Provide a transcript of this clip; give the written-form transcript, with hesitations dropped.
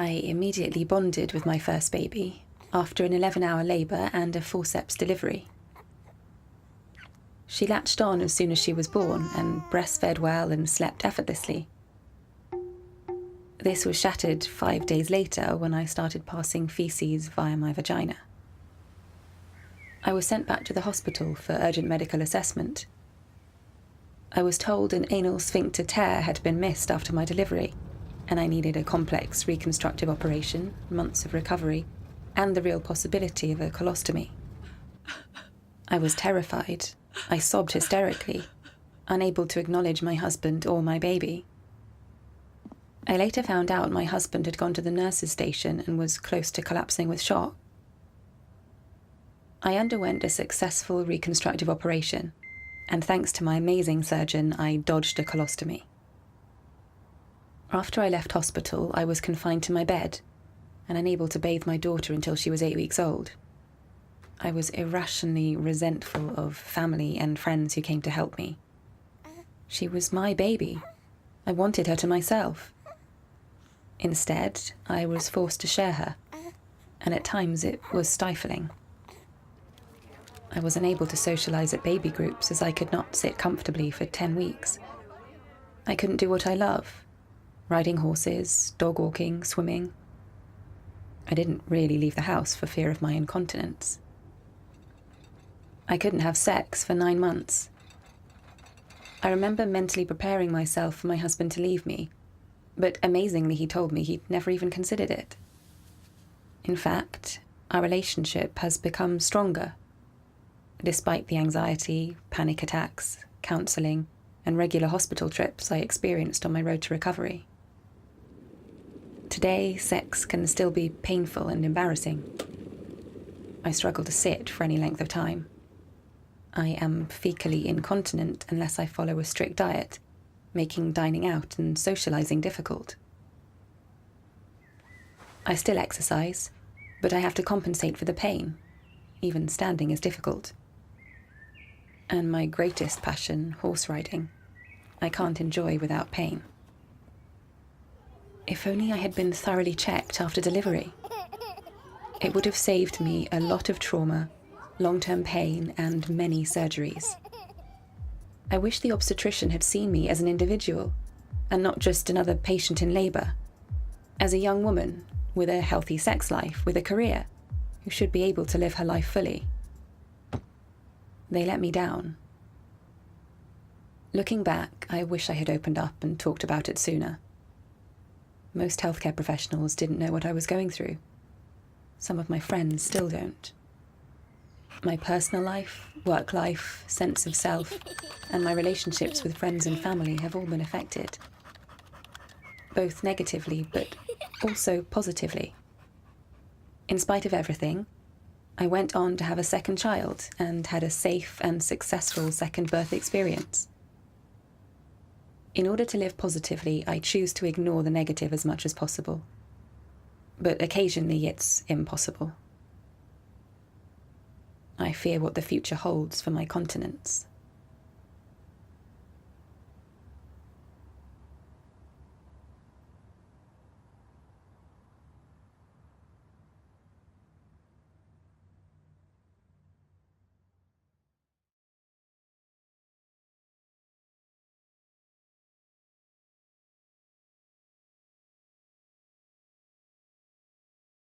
I immediately bonded with my first baby after an 11-hour labour and a forceps delivery. She latched on as soon as she was born and breastfed well and slept effortlessly. This was shattered 5 days later when I started passing feces via my vagina. I was sent back to the hospital for urgent medical assessment. I was told an anal sphincter tear had been missed after my delivery, and I needed a complex reconstructive operation, months of recovery, and the real possibility of a colostomy. I was terrified. I sobbed hysterically, unable to acknowledge my husband or my baby. I later found out my husband had gone to the nurse's station and was close to collapsing with shock. I underwent a successful reconstructive operation, and thanks to my amazing surgeon, I dodged a colostomy. After I left hospital, I was confined to my bed and unable to bathe my daughter until she was 8 weeks old. I was irrationally resentful of family and friends who came to help me. She was my baby. I wanted her to myself. Instead, I was forced to share her, and at times it was stifling. I was unable to socialise at baby groups as I could not sit comfortably for 10 weeks. I couldn't do what I love: riding horses, dog walking, swimming. I didn't really leave the house for fear of my incontinence. I couldn't have sex for 9 months. I remember mentally preparing myself for my husband to leave me, but amazingly he told me he'd never even considered it. In fact, our relationship has become stronger, despite the anxiety, panic attacks, counselling, and regular hospital trips I experienced on my road to recovery. Today, sex can still be painful and embarrassing. I struggle to sit for any length of time. I am fecally incontinent unless I follow a strict diet, making dining out and socialising difficult. I still exercise, but I have to compensate for the pain. Even standing is difficult. And my greatest passion, horse riding, I can't enjoy without pain. If only I had been thoroughly checked after delivery. It would have saved me a lot of trauma, long-term pain, and many surgeries. I wish the obstetrician had seen me as an individual, and not just another patient in labour. As a young woman, with a healthy sex life, with a career, who should be able to live her life fully. They let me down. Looking back, I wish I had opened up and talked about it sooner. Most healthcare professionals didn't know what I was going through. Some of my friends still don't. My personal life, work life, sense of self, and my relationships with friends and family have all been affected. Both negatively, but also positively. In spite of everything, I went on to have a second child and had a safe and successful second birth experience. In order to live positively, I choose to ignore the negative as much as possible. But occasionally it's impossible. I fear what the future holds for my continence.